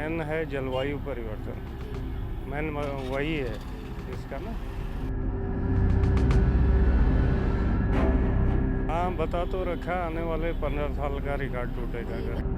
Main है जलवायु परिवर्तन, मेन वही है इसका ना। हाँ, बता तो रखा आने वाले 15 साल का रिकॉर्ड टूटेगा अगर।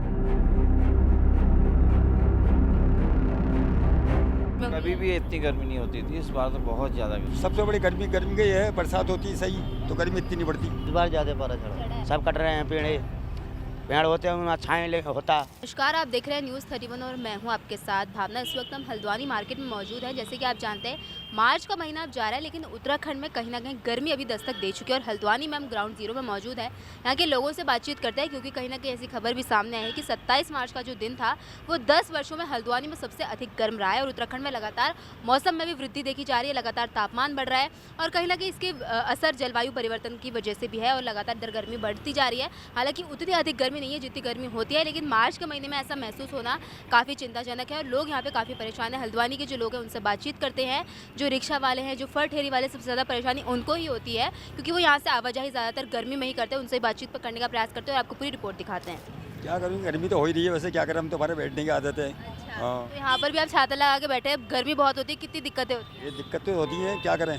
कभी भी इतनी गर्मी नहीं होती थी, इस बार तो बहुत ज़्यादा गर्मी। सबसे बड़ी गर्मी गर्मी की है, बरसात होती है सही तो गर्मी इतनी नहीं पड़ती। इस बार ज़्यादा पारा चढ़ा, सब कट रहे हैं पेड़ होते हैं उनमें छाएं होता। नमस्कार, आप देख रहे हैं न्यूज़ 31 और मैं हूं आपके साथ भावना। इस वक्त हम हल्द्वानी मार्केट में मौजूद हैं। जैसे कि आप जानते हैं मार्च का महीना अब जा रहा है, लेकिन उत्तराखंड में कहीं ना कहीं गर्मी अभी दस्तक दे चुकी है और हल्द्वानी में हम ग्राउंड जीरो में मौजूद है। यहाँ के लोगों से बातचीत करते हैं क्योंकि कहीं ना कहीं ऐसी खबर भी सामने आई है कि 27 मार्च का जो दिन था वो 10 वर्षों में हल्द्वानी में सबसे अधिक गर्म रहा है और उत्तराखंड में लगातार मौसम में भी वृद्धि देखी जा रही है, लगातार तापमान बढ़ रहा है और कहीं ना कहीं इसके असर जलवायु परिवर्तन की वजह से भी है और लगातार दर गर्मी बढ़ती जा रही है। हालांकि उतनी अधिक गर्मी नहीं है जितनी गर्मी होती है, लेकिन मार्च के महीने में ऐसा महसूस होना काफ़ी चिंताजनक है और लोग यहाँ पे काफ़ी परेशान हैं। हल्द्वानी के जो लोग हैं उनसे बातचीत करते हैं। जो रिक्शा वाले हैं, जो फर ठेरी वाले, सबसे ज़्यादा परेशानी उनको ही होती है क्योंकि वो यहाँ से आवाजाही ज़्यादातर गर्मी में ही करते हैं। उनसे बातचीत करने का प्रयास करते हैं और आपको पूरी रिपोर्ट दिखाते हैं। क्या करूँ, गर्मी तो हो ही रही है, वैसे क्या करें, हम तो हमारे बैठने की आदत है। अच्छा, हाँ। तो यहाँ पर भी आप छाता लगा के बैठे हैं, गर्मी बहुत होती है, कितनी दिक्कतें होती ये दिक्कत तो होती है, क्या करें।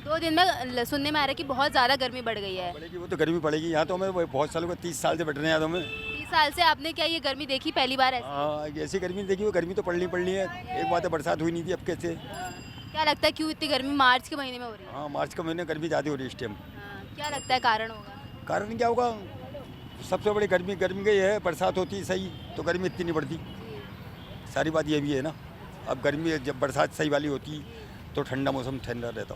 2 दिन में सुनने में आ रहा है कि बहुत ज़्यादा गर्मी बढ़ गई है। पड़ेगी, वो तो गर्मी पड़ेगी। यहाँ तो हमें बहुत सालों को 30 साल से बैठ रहे हैं यहाँ तो हमें। 30 साल से आपने क्या ये गर्मी देखी पहली बार ऐसी? हाँ, ऐसी गर्मी देखी, वो गर्मी तो पड़नी है। एक बात है, बरसात हुई नहीं थी अब कैसे। क्या लगता है क्यों इतनी गर्मी मार्च के महीने में हो रही है? हाँ, मार्च का महीने गर्मी ज़्यादा हो रही है इस टाइम। क्या लगता है कारण होगा? कारण क्या होगा, सबसे बड़ी गर्मी गर्मी की है, बरसात होती है सही तो गर्मी इतनी नहीं पड़ती। सारी बात ये भी है ना। अब गर्मी जब बरसात सही वाली होती तो ठंडा मौसम ठंडा रहता।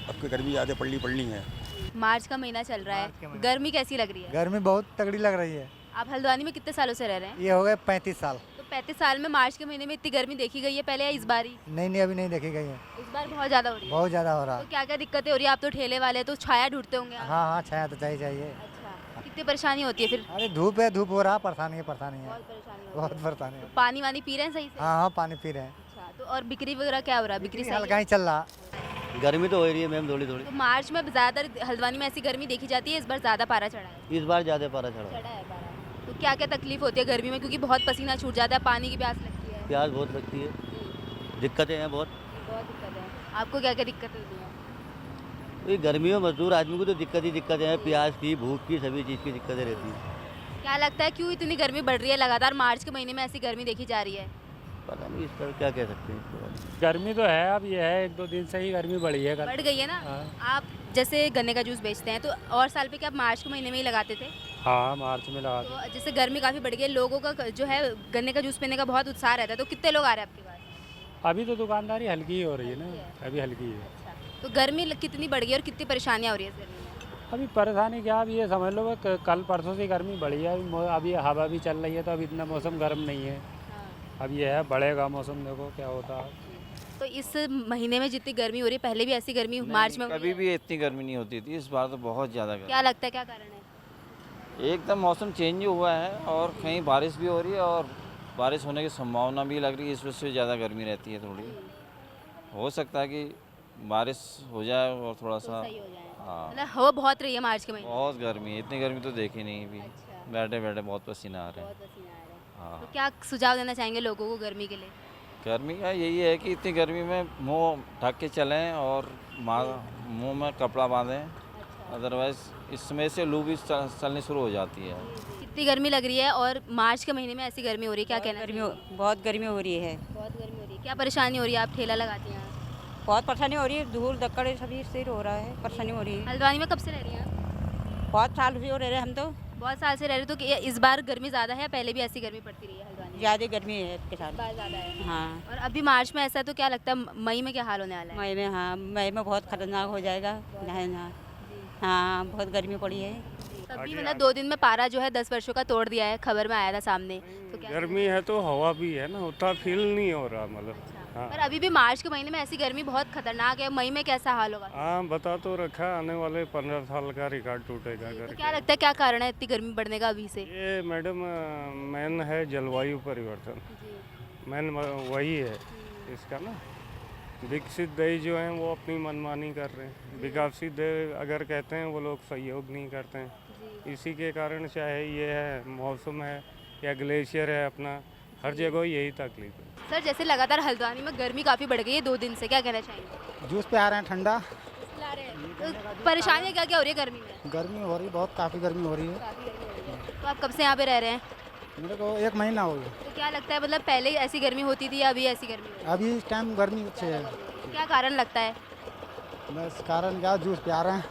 अब की गर्मी ज़्यादा पड़नी है। मार्च का महीना चल रहा है, गर्मी कैसी लग रही है? गर्मी बहुत तगड़ी लग रही है। आप हल्द्वानी में कितने सालों से रह रहे हैं? ये हो गए 35 साल। तो 35 साल में मार्च के महीने में इतनी गर्मी देखी गई है पहले या इस बार ही? नहीं अभी नहीं देखी गई है, इस बार बहुत ज़्यादा हो रही है। बहुत ज़्यादा हो रहा तो है। क्या क्या दिक्कतें हो रही है? आप तो ठेले वाले हैं, तो छाया ढूंढते होंगे आप। हाँ छाया तो चाहिए। अच्छा, कितनी परेशानी होती है फिर? अरे धूप है, धूप हो रहा, परेशानी है। बहुत परेशानी होती बहुत है। परेशानी है। तो पानी वानी पी रहे हैं सही से? हाँ पानी पी रहे हैं। अच्छा, तो और बिक्री वगैरह क्या हो रहा है? बिक्री सही हल्का है? ही चल रहा। गर्मी तो हो रही है मैम थोड़ी थोड़ी। तो मार्च में ज़्यादातर हल्द्वानी में ऐसी गर्मी देखी जाती है, इस बार ज़्यादा पारा चढ़ा है? इस बार ज़्यादा पारा चढ़ा, चढ़ा है पारा। तो क्या क्या तकलीफ होती है गर्मी में? क्योंकि बहुत पसीना छूट जाता है, पानी की प्यास लगती है। प्यास बहुत लगती है, दिक्कतें हैं बहुत। बहुत दिक्कत है। आपको क्या क्या दिक्कतें होती हैं? तो ये गर्मियों में मजदूर आदमी को तो दिक्कतें हैं, प्यास की, भूख की, सभी चीज़ की दिक्कतें रहती हैं। क्या लगता है क्यों इतनी गर्मी बढ़ रही है? लगातार मार्च के महीने में ऐसी गर्मी देखी जा रही है। पता नहीं इस पर क्या कह सकते हैं इसके बारे में। गर्मी तो है, अब ये है 1-2 दिन से ही गर्मी बढ़ी है। बढ़ गई है ना? हाँ। आप जैसे गन्ने का जूस बेचते हैं तो और साल पे क्या आप मार्च के महीने में ही लगाते थे? हाँ, मार्च में लगा। तो जैसे गर्मी काफ़ी बढ़ गई है, लोगों का जो है गन्ने का जूस पीने का बहुत उत्साह रहता है, तो कितने लोग आ रहे हैं आपके पास? अभी तो दुकानदारी हल्की ही हो रही है ना, अभी हल्की है। तो गर्मी कितनी बढ़ गई और कितनी परेशानियाँ हो रही है इस गर्मी में? अभी परेशानी क्या, अब ये समझ लो कि कल परसों से गर्मी बढ़ी है। अभी हवा भी चल रही है तो अब इतना मौसम गर्म नहीं है। अब ये है, बढ़ेगा मौसम, देखो क्या होता है। तो इस महीने में जितनी गर्मी हो रही है, पहले भी ऐसी गर्मी मार्च में हुई कभी है? भी इतनी गर्मी नहीं होती थी, इस बार तो बहुत ज़्यादा गर्मी। क्या लगता है क्या कारण है? एकदम मौसम चेंज हुआ है और कहीं बारिश भी हो रही है और बारिश होने की संभावना भी लग रही है, इस वजह से ज़्यादा गर्मी रहती है थोड़ी। हो सकता है कि बारिश हो जाए और थोड़ा सा। सही हो जाए। हाँ, मतलब हो बहुत रही है मार्च के महीने में। बहुत गर्मी है, इतनी गर्मी तो देखी नहीं अभी। अच्छा। बैठे बैठे बहुत पसीना आ रहे हैं। बहुत पसीना आ रहा है। हाँ, तो क्या सुझाव देना चाहेंगे लोगों को गर्मी के लिए? गर्मी का यही है कि इतनी गर्मी में मुंह ढक के चलें और मुंह में कपड़ा बांधें, अदरवाइज़ इसमें से लू भी चलनी शुरू हो जाती है। कितनी गर्मी लग रही है और मार्च के महीने में ऐसी गर्मी हो रही है, क्या कहना चाहिए? बहुत गर्मी हो रही है। बहुत गर्मी हो रही है। क्या परेशानी हो रही है? आप ठेला लगाती हैं? बहुत परेशानी हो रही है, धूल धक्कड़ सभी से हो रहा है, परेशानी हो रही है। हल्द्वानी में कब से रह रही हैं आप? बहुत साल से हो रहे हैं हम तो। बहुत साल से रह रहे हो, तो इस बार गर्मी ज़्यादा है, पहले भी ऐसी गर्मी पड़ती रही है हल्द्वानी में? ज़्यादा गर्मी है इसके साथ। बार ज़्यादा है। हाँ, और अभी मार्च में ऐसा है तो क्या लगता है मई में क्या हाल होने वाला है? मई में, हाँ मई में बहुत खतरनाक हो जाएगा। है ना? हाँ, बहुत गर्मी पड़ी है। तभी मतलब 2 दिन में पारा जो है 10 वर्षों का तोड़ दिया है, खबर में आया था सामने। तो क्या गर्मी है तो हवा भी है ना, उतना फील नहीं हो रहा मतलब। हाँ। पर अभी भी मार्च के महीने में ऐसी गर्मी बहुत खतरनाक है, मई में कैसा हाल होगा? हाँ, बता तो रखा आने वाले 15 साल का रिकॉर्ड टूटेगा तो करके। क्या लगता है क्या कारण है इतनी गर्मी बढ़ने का अभी से? ये मैडम मेन है जलवायु परिवर्तन, मेन वही है इसका ना। विकसित देश जो हैं वो अपनी मनमानी कर रहे हैं, विकसित देश अगर कहते हैं वो लोग सहयोग नहीं करते हैं। इसी के कारण चाहे ये है मौसम है या ग्लेशियर है अपना हर जगह यही तकलीफ है। सर जैसे लगातार हल्द्वानी में गर्मी काफ़ी बढ़ गई है 2 दिन से, क्या कहना चाहेंगे? जूस पे आ रहे हैं ठंडा। ला रहे हैं तो परेशानियाँ क्या क्या हो रही है गर्मी में? गर्मी हो रही, बहुत काफ़ी गर्मी हो रही है। काफ़ी गर्मी हो रही है। तो आप कब से यहाँ पे रह रहे हैं? मेरे को 1 महीना हो गया। तो क्या लगता है, मतलब पहले ऐसी गर्मी होती थी या अभी ऐसी गर्मी हो रही अभी इस टाइम गर्मी अच्छी है। है? क्या कारण लगता है? बस कारण क्या, जूस पे आ रहे हैं।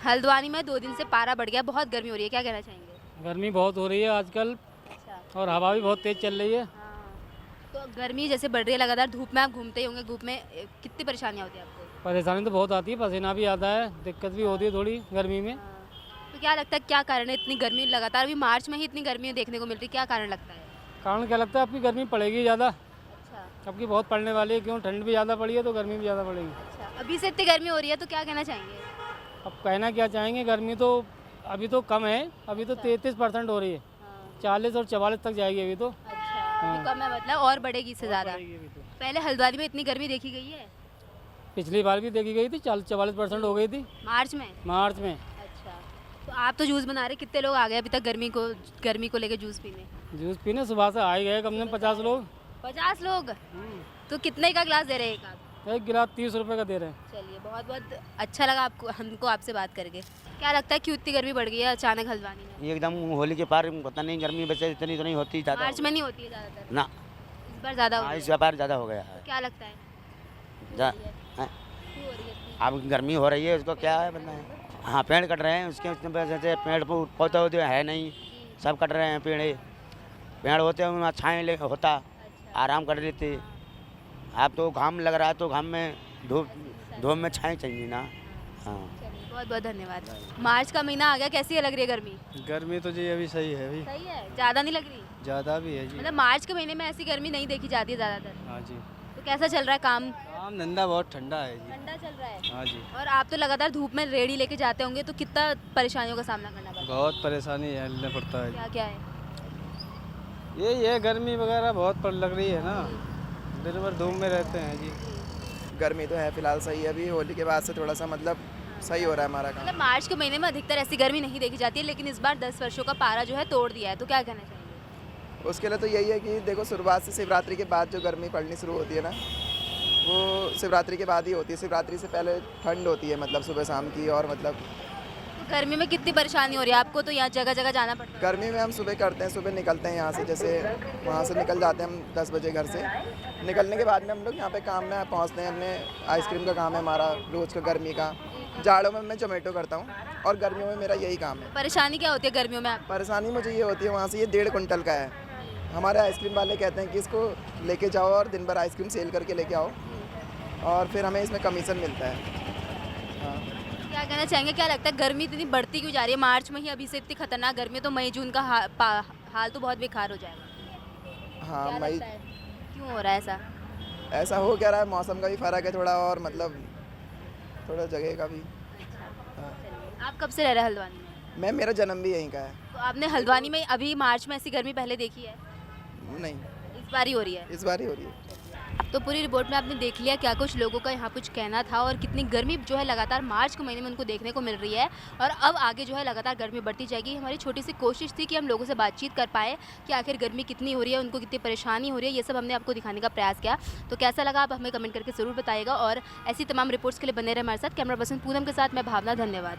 हल्द्वानी में 2 दिन से पारा बढ़ गया, बहुत गर्मी हो रही है, क्या कहना चाहेंगे? गर्मी बहुत हो रही है आजकल अच्छा। और हवा भी बहुत तेज़ चल रही है। हाँ। तो गर्मी जैसे बढ़ रही है लगातार, धूप में आप घूमते ही होंगे, धूप में कितनी परेशानियाँ होती है आपको? परेशानी तो बहुत आती है, पसीना भी आता है, दिक्कत भी होती है थोड़ी गर्मी में। हाँ। तो क्या लगता है क्या कारण है इतनी गर्मी लगातार? अभी मार्च में ही इतनी गर्मी देखने को मिल रही है, क्या कारण लगता है? कारण क्या लगता है, आपकी गर्मी पड़ेगी ज़्यादा, अच्छा आपकी बहुत पड़ने वाली है। क्यों, ठंड भी ज़्यादा पड़ी है तो गर्मी भी ज़्यादा पड़ेगी। अच्छा, अभी से इतनी गर्मी हो रही है तो क्या कहना चाहेंगे? अब कहना क्या चाहेंगे, गर्मी तो अभी तो कम है, अभी तो 33% हो रही है, हाँ। 40 और 44 तक जाएगी अभी तो। अच्छा, अभी कम है मतलब, और बढ़ेगी इससे ज़्यादा? बढ़ेगी अभी तो। पहले हल्द्वानी में इतनी गर्मी देखी गई है? पिछली बार भी देखी गई थी, 44% हो गई थी मार्च में? मार्च में। अच्छा, तो आप तो जूस बना रहे, कितने लोग आ गए अभी तक गर्मी को लेकर जूस पीने? जूस पीने सुबह से आ ही गए कम से कम 50 लोग। 50 लोग? तो कितने का ग्लास दे रहे हैं एक आप? एक गिलास 30 रुपये का दे रहे हैं। चलिए, बहुत बहुत अच्छा लगा हमको आपसे बात करके। क्या लगता है क्यों इतनी गर्मी बढ़ गई है अचानक हल्द्वानी में? ये एकदम होली के पार पता नहीं, गर्मी वैसे इतनी तो नहीं होती ज़्यादा। मार्च में नहीं होती है ज़्यादातर, ना, इस बार ज़्यादा हो हाँ, गई इस है। व्यापार ज़्यादा हो गया है। क्या लगता है जा- हाँ, क्यों हो रही है इतनी? अब गर्मी हो रही है, उसको क्या है बताएं। हाँ, पेड़ कट रहे हैं, उसके वजह से पेड़ पौधे होते है नहीं, सब कट रहे हैं। पेड़ होते हैं, उनमें छाएँ होता, आराम कर लेते। अब तो घाम लग रहा है, तो घाम में धूप में छाएँ चाहिए ना। हाँ, चलिए, बहुत बहुत धन्यवाद। मार्च का महीना आ गया, कैसी लग रही है गर्मी? गर्मी तो जी अभी सही है, अभी सही है, ज़्यादा नहीं लग रही? ज़्यादा भी है जी। मतलब मार्च के महीने में ऐसी गर्मी नहीं देखी जाती है ज़्यादातर। हाँ जी, तो कैसा चल रहा है काम? काम धंधा बहुत ठंडा है जी। ठंडा चल रहा है। हाँ जी, और आप तो लगातार धूप में रेड़ी लेके जाते होंगे, तो कितना परेशानियों का सामना करना पड़ता है? बहुत परेशानी झेलना पड़ता है। क्या क्या है? ये गर्मी वगैरह बहुत पर लग रही है ना, दिन भर धूप में रहते हैं जी। गर्मी तो है फिलहाल सही है, अभी होली के बाद से थोड़ा सा मतलब सही हो रहा है हमारा काम। मतलब मार्च के महीने में अधिकतर ऐसी गर्मी नहीं देखी जाती है, लेकिन इस बार 10 वर्षों का पारा जो है तोड़ दिया है, तो क्या कहना चाहिए? उसके लिए तो यही है कि देखो, शुरुआत से शिवरात्रि के बाद जो गर्मी पड़नी शुरू होती है ना, वो शिवरात्रि के बाद ही होती है। शिवरात्रि से पहले ठंड होती है, मतलब सुबह शाम की। और मतलब तो गर्मी में कितनी परेशानी हो रही है आपको? तो यहाँ जगह जगह जाना पड़ता है। गर्मी में हम सुबह करते हैं, सुबह निकलते हैं यहाँ से, जैसे वहाँ से निकल जाते हैं हम 10 बजे घर से। निकलने के बाद में हम लोग यहाँ पे काम में पहुँचते हैं। हमने आइसक्रीम का काम है हमारा रोज़ का गर्मी का। जाड़ों में मैं जोमेटो करता हूँ और गर्मियों में मेरा यही काम है। परेशानी क्या होती है गर्मियों में आप? परेशानी मुझे ये होती है, वहाँ से ये 1.5 कुंटल का है। हमारे आइसक्रीम वाले कहते हैं कि इसको लेके जाओ और दिन भर आइसक्रीम सेल करके लेके आओ, और फिर हमें इसमें कमीशन मिलता है। हाँ, क्या कहना चाहेंगे, क्या लगता है गर्मी इतनी बढ़ती क्यों जा रही है? मार्च में ही अभी से इतनी खतरनाक गर्मी है, तो मई जून का हाल तो बहुत बेकार हो जाएगा। हाँ, क्या मई लगता है क्यों हो रहा है ऐसा? ऐसा हो क्या रहा है, मौसम का भी फ़र्क है थोड़ा, और मतलब थोड़ा जगह का भी। आप कब से रह रहे हैं हल्द्वानी में? मेरा जन्म भी यहीं का है। तो आपने हल्द्वानी में अभी मार्च में ऐसी गर्मी पहले देखी है? नहीं, इस बार ही हो रही है। इस बार ही हो रही है। तो पूरी रिपोर्ट में आपने देख लिया क्या कुछ लोगों का यहाँ कुछ कहना था, और कितनी गर्मी जो है लगातार मार्च के महीने में उनको देखने को मिल रही है, और अब आगे जो है लगातार गर्मी बढ़ती जाएगी। हमारी छोटी सी कोशिश थी कि हम लोगों से बातचीत कर पाए कि आखिर गर्मी कितनी हो रही है, उनको कितनी परेशानी हो रही है, ये सब हमने आपको दिखाने का प्रयास किया। तो कैसा लगा आप हमें कमेंट करके ज़रूर बताइएगा, और ऐसी तमाम रिपोर्ट्स के लिए बने रहे हमारे साथ। कैमरा पर्सन पूनम के साथ मैं भावना, धन्यवाद।